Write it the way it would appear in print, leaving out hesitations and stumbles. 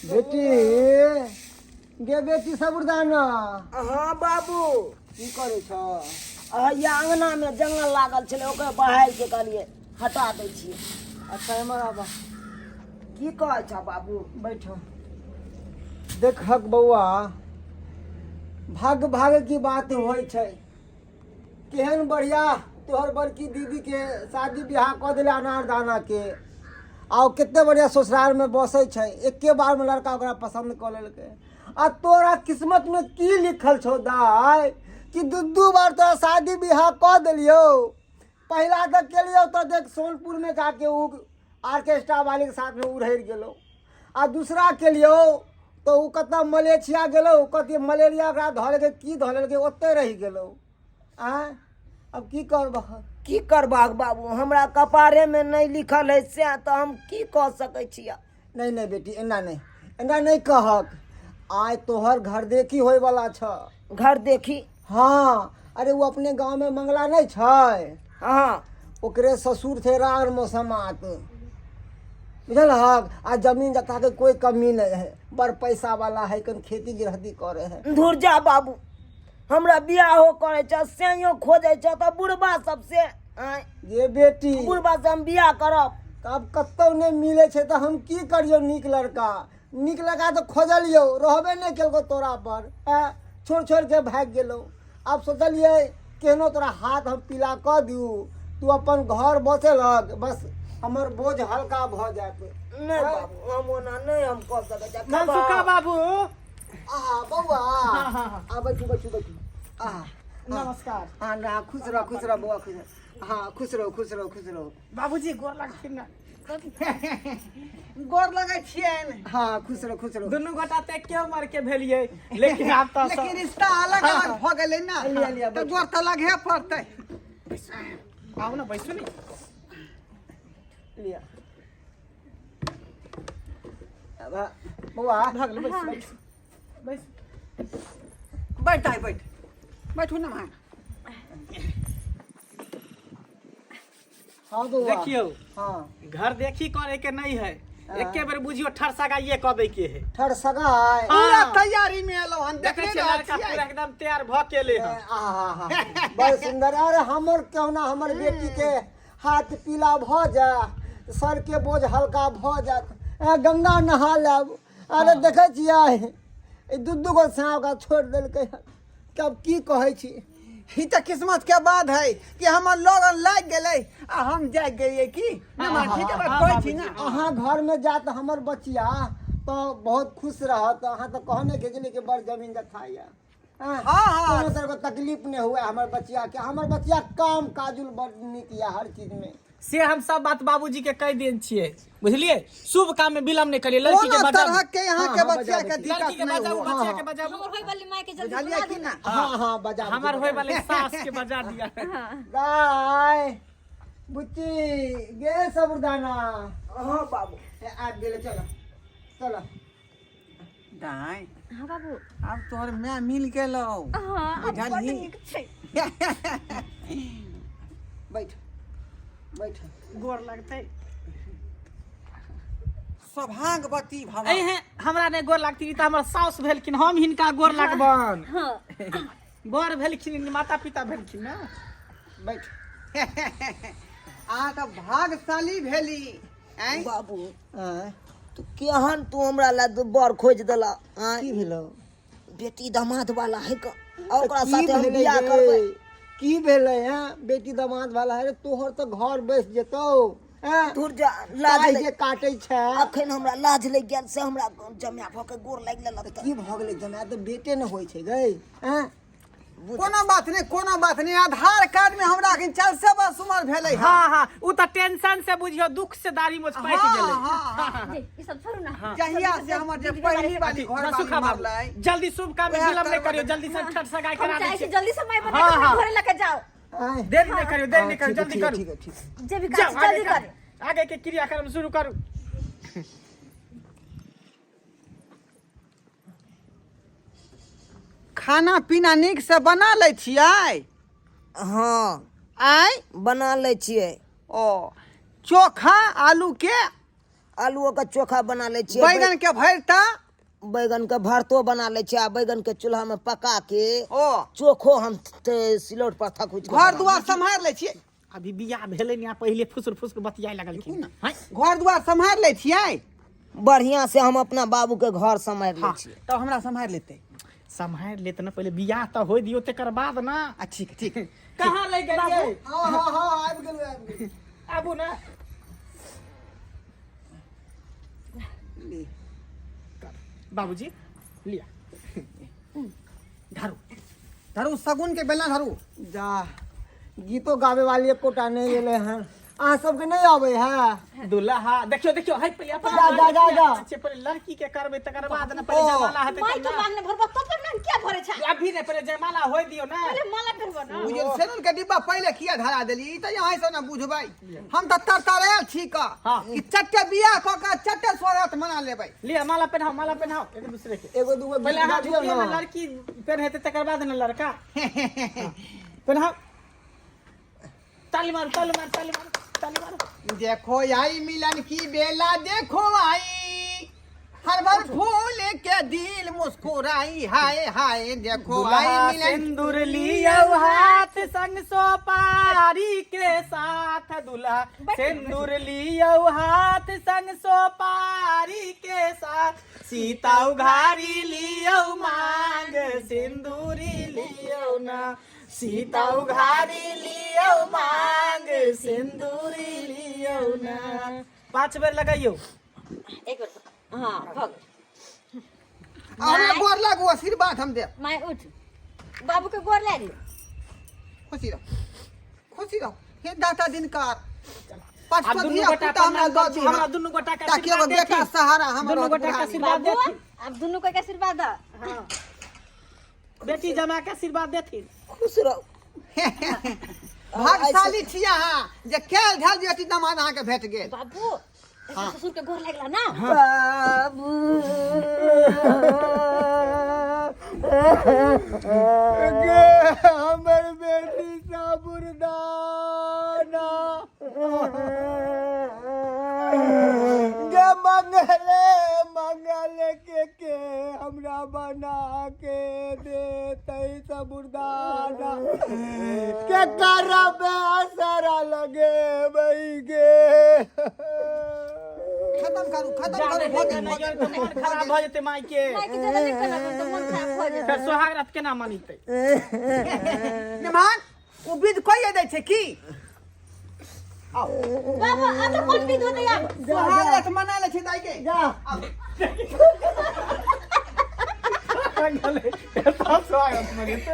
बेटी गे बेटी सबुरदाना। हाँ बाबू की करे छ? ये अंगना में जंगल लागल छले ओकरे बहार के कहलिए हटा दै छियै। अच्छा एमर आबा। की कहै छ बाबू? बैठो। देख हक बउआ, भाग भाग की बात होइ छै। केहन बढ़िया तोहर बड़की दीदी के शादी ब्याह कऽ देले अनार दाना के। आ कितने बढ़िया ससुराल में बसे छै, एके बार में लड़का ओकरा पसंद कर लेलकै। आ तोरा किस्मत में की लिखल छौ दाय कि दू बार तोरा शादी ब्याह कऽ देलियो। पहला तक केलियो तो देख सोनपुर में जाके उ ऑर्केस्ट्रा वाले के साथ में उड़ैर गेलो। आ दूसरा केलियो तो उ कतना मलेशिया गेलो, कति मलेरिया ओकरा धऽ की धऽ लेलकै ओते रहि गेलो। आ अब की करबह? की करबाक बाबू, हमरा कपारे में नहीं लिखल है से तो हम की कह सकै छियै? नहीं नहीं बेटी एना नहीं कहक। आय तोहर घर देखी होय वाला छ। घर देखी? हाँ अरे वो अपने गांव में मंगला नहीं छै? हाँ ओकरे ससुर थे रार मौसमात, बुझल हक। आ जमीन जथा के कोई कमी नहीं है, बड़ पैसा वाला है, कन खेती गृहस्थी करे है। दूर जा बाबू, हमरा बियाह हो करे छ सेयो खोजे छ तो बुढ़बा सबसे ये बेटी बुढ़बा से हम बियाह करब। तब कतौ नहीं मिले छे तो हम की करियो? नीक लड़का तो खोजलियो, रहबे नहीं केलको तोरा पर। छोड़ छोड़ के भाग गेलो। अब सोचलिए केहनो तोरा हाथ हम पीला क दियो, तू अपन घर बसे लग, बस हमर बोझ हल्का भ जाते। नहीं बाबू हम ओना नहीं हम कह सकै छ। मनसुखा बाबू आहा बउआ आ बैठू। आहा नमस्कार। हाँ ना खुश रह बउआ, खुश रह। हाँ खुश रहो। बाबूजी गोर लगथिन ना। गोर लगै छियनि। हाँ खुश रहो। दुनू गोटा ते के उम्र के भेलिए, लेकिन आप तो लेकिन रिश्ता अलग अलग भ गेलै ना, लिया, तो गोर तऽ लगे पड़तै। आओ ना बैसू नी। लिया अब बउआ भाग लो बैस बैस। बैठू ना मां। हाँ बउआ देखियो हाँ घर देखी करे के नहीं है, एके बेर बुझियो ठरसगा ये कह दे के है। ठर सगाई। पूरा तैयारी में एलो हन, देखे देखने छियै लड़का पूरा एकदम तैयार भ के ले है। आहा बड़ सुंदर। अरे हमर क्यों ना हमर बेटी के हाथ पीला भ जा, सर के बोझ हल्का भ जात, गंगा नहा लेब। अरे देखे छियै दू गो साँव का छोड़ देलकै। कब की कहै छी? ही तो किस्मत के बात है कि हमर लोगन लाग गेलै आ हम जाग गेलियै की ना मां। ठीक है बात कहै छी ना। अहाँ घर में जात हमर बचिया तो बहुत खुश रहत। अहाँ तो कहने के कि बड़ जमीन जथा है। हाँ। कोनो तरह को तकलीफ नहीं हुआ हमर बचिया के। हमर बचिया काम काजुल बड़ नीक या हर चीज में। से हम सब बात बाबूजी के कह देन छियै, बुझलिए? शुभ काम में विलम्ब नहीं करिए। लड़की के कोनो बजाबू, तरह के यहाँ के बच्चा के लड़की दिक्कत के नहीं बजाबू, हुआ। बच्चा के बजाबू। हमर होय वाली माय के जल्दी बुझलियै कि ना? हाँ बजा हमार होय वाले सास के बजा दिया। गाय बुच्ची गे सबुरदाना। हाँ बाबू आ गेले चलो। दाई हां बाबू। अब तोहर मैं मिल गेलो। हां अब बड़ बुझलिही? नीक छै। बैठ। गोर लगतै। सौभाग्यवती भव। एहे हमरा ने गोर लागती त हमर सास भेलखिन, हम हिनका गोर लागबन। हां बर भेलखिन, माता पिता भेलखिन ना। बैठ। आ तो भाग्यशाली भेली। हैं? बाबू आय तू केहन तू हमरा ला बर खोज देला। की भेलो? बेटी दामाद वाला है का ओकरा की साथे हम भेलै बियाह गे? करबै। की भेलै हैं? बेटी दामाद वाला है तोहर तो घर बस जेतौ। दूर जा लाज लाज लग जे काटै छै। अखन हमरा लाज लग गेल से हमरा जमाय भ के गोर लाग लेलक त की भ गेलै? जमाय तो बेटे न होइ छै गै। कोनो बात नहीं। आधार कार्ड में हमरा अखन 400 वर्ष उम्र भेलै। हाँ उ त टेंशन से बुझियो, दुख से दाढ़ी मोछ पाइट गेलै। जे ई सब छोड़ू ना। जहिया से हमर जे पहली वाली घर मनसुखा वाली बाबू, मरलै। जल्दी शुभ काम में विलम्ब नहीं करियो, जल्दी से ठर सगाई हम करा चाहे दै छी छी। जल्दी से माय बना हाँ, हाँ। के घरे लेके जाओ। देरी नहीं करियो, जल्दी करू। ठीक है। जे भी जाओ, काज जल्दी कर। आगे के क्रियाक्रम शुरू करू। खाना पीना नीक से बना लै छियै? हाँ आय बना ले छियै। ओ चोखा आलू के आलूओ के चोखा बना ले छियै, बैगन के भरता बैगन के भरतो बना ले छियै, आ बैगन के चूल्हा में पका के ओ चोखो हम सिलौट पर थकुच के घर बना दुआर सम्हार ले छियै। अभी बियाह भेलै ने पहिले फुसुर फुसुर बतियाए लगलखिन हैं? घर दुआर सम्हार ले छियै। बढ़िया से हम अपना बाबू के घर सम्हार ले छियै। तो हमरा सम्हार लेते। सम्हार लेत ना पहिले बियाह तो होय दियो तेकर बाद ना। ठीक ठीक। कहाँ ले गेलियै? हाँ हाँ हाँ आबि गेलहुँ, आबि गेलहुँ। आबू ना। बाबूजी लिया धरू। धरू सगुन के बेलना धरू। जा गीतो गावे वाली एकोटा नहीं गेले हैं। अहाँ सबके नहीं आवे है? दुल्हा देखियो देखियो है पहिले अपन जा, जा, जा, जा। अच्छे पहिले लड़की के करबै तकर बाद ना पहिले जयमाला हेतै माई तब तो ना। मांगने भरबा तो ना क्या भरे छा अभी नहीं पहिले जयमाला होय दियो ना। पहले माला भरबा ना। बुझे सेनुन के डिब्बा पहले किया धरा देली, ई त यहाँ से ना बुझबै। हम त तरतरायल छी का हाँ। कि चट्टे बियाह क के चट्टे स्वागत मना लेबै। लिया माला पहनाओ, माला पहनाओ एक दूसरे के। एगो दूगो पहले बिस्कुट हाथ दियो दियो ना ना। लड़की पहनते तकर बाद ना लड़का। पहनाओ। ताली मारो ताली मारो ताली मारो ताली मारो। देखो आई मिलन की बेला, देखो आई हर बार फूल के दिल मुस्कुराई, हाय हाय देखो दुल्हा आई मिलन। सिंदूर लियो हाथ संग सोपारी के साथ, दुल्हा सिंदूर लियो हाथ संग सोपारी के साथ, सीता उघारी लियो मांग सिंदूरी लियो ना, सीता उघारी लियो मांग सिंदूरी लियो ना। 5 बेर लगाइयो। एक बार हां भग हमरा गोर लागू, आशीर्वाद हम दे। माई उठ बाबू के गोर लागी। खुशी रहो हे दाता दिनकार। अब पाँच दुनू धिया गोटा पुता हमरा दऽ दी, हमरा दुनू गोटा के ताकि एगो आशीर्वाद बेटा देथिन। सहारा हमरा दुनू गोटा के आशीर्वाद बाबू देथिन। अब दोनों को एक आशीर्वाद दा। हाँ। बेटी जमा के आशीर्वाद देथिन। खुश रहो। भाग्यशाली छी अहाँ जे खेल धल बेटी दामाद अहाँके भेट गेल। बाबू ससुर के गोर लागला ना। बाबू हमर बेटी साबुरदाना गे मंगल के हमरा बना के देते साबुरदाना के करब असरा लगे गे। खत्म करू जाने हो दे ना यार, तो मन खराब भ जेते माई के। माई के ज्यादा नहीं करना तो मन खराब हो जाए। फिर सोहाग रात केना मानिते? निमान ओ विध कोई दै छै की? बाबू अब तो कौन विध होते यार। सोहागत मना ले छै दाई के। जा गले सब सोहाग रात मानिते।